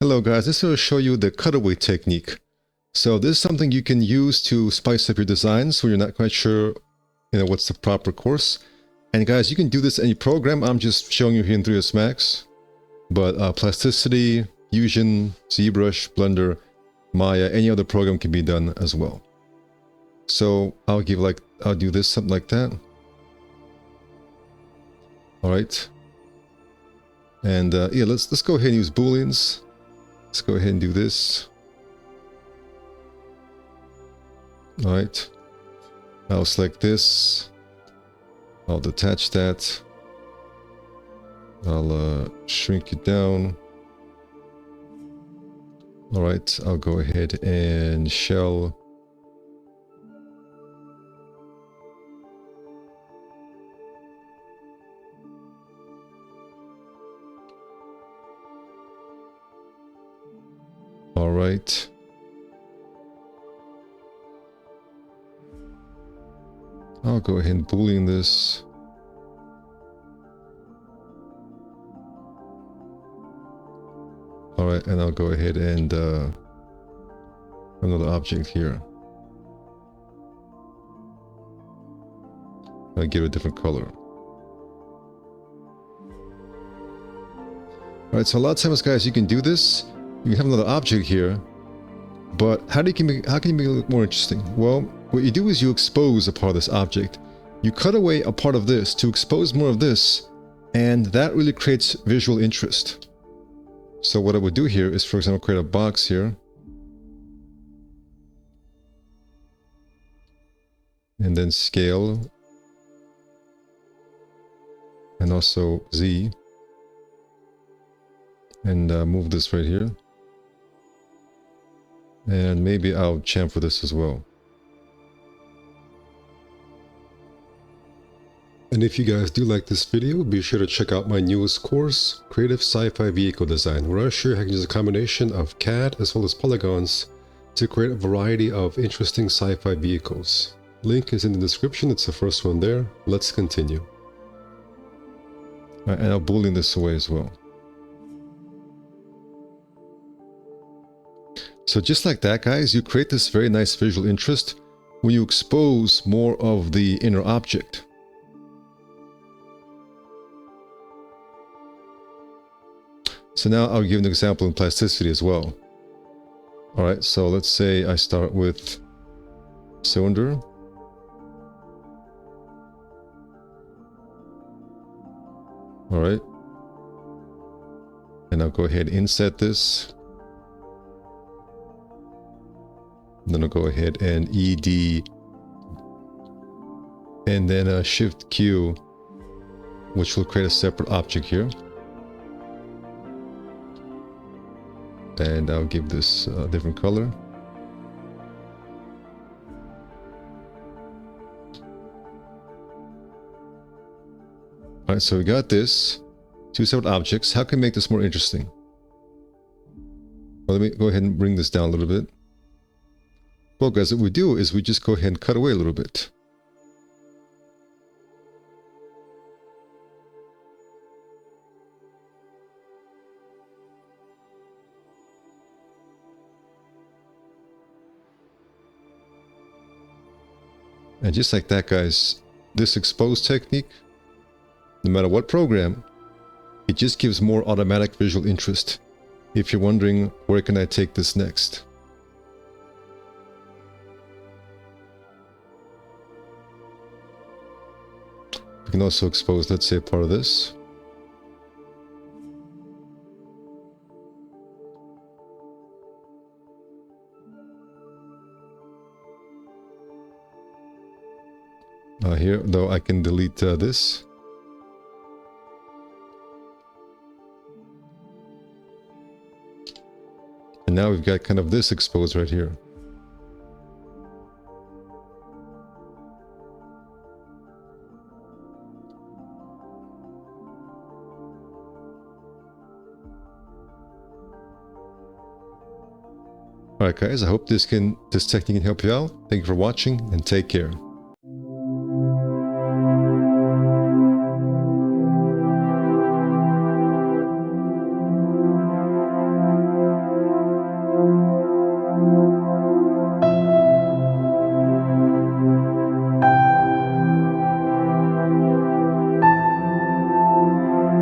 Hello guys, this will show you the cutaway technique. So this is something you can use to spice up your designs when you're not quite sure, what's the proper course. And guys, you can do this in any program. I'm just showing you here in 3ds Max. But Plasticity, Fusion, ZBrush, Blender, Maya, any other program can be done as well. So I'll do this, something like that. Alright. And yeah, let's go ahead and use booleans. Let's go ahead and do this. Alright. I'll select this. I'll detach that. I'll shrink it down. Alright, I'll go ahead and shell. Alright. I'll go ahead and boolean this. Alright, and I'll go ahead and another object here. I'll give it a different color. Alright, so a lot of times guys, you can do this. You can have another object here, but how can you make it more interesting? Well, what you do is you expose a part of this object. You cut away a part of this to expose more of this, and that really creates visual interest. So what I would do here is, for example, create a box here. And then scale. And also Z. And move this right here. And maybe I'll chamfer this as well. And if you guys do like this video, be sure to check out my newest course, Creative Sci-Fi Vehicle Design, where I show you how you can use a combination of CAD as well as polygons to create a variety of interesting sci-fi vehicles. Link is in the description, it's the first one there. Let's continue. Alright, and I'll boolean this away as well. So just like that, guys, you create this very nice visual interest when you expose more of the inner object. So now I'll give an example in Plasticity as well. Alright, so let's say I start with cylinder. Alright. And I'll go ahead and inset this. And then I'll go ahead and ED. And then Shift Q, which will create a separate object here. And I'll give this a different color. Alright, so we got this. Two separate objects. How can we make this more interesting? Well, let me go ahead and bring this down a little bit. Well, guys, what we do is we just go ahead and cut away a little bit. And just like that, guys, this expose technique, no matter what program, it just gives more automatic visual interest if you're wondering, where can I take this next? We can also expose, let's say, part of this. Here, though, I can delete this. And now we've got kind of this exposed right here. Alright guys, I hope this technique can help you out. Thank you for watching and take care.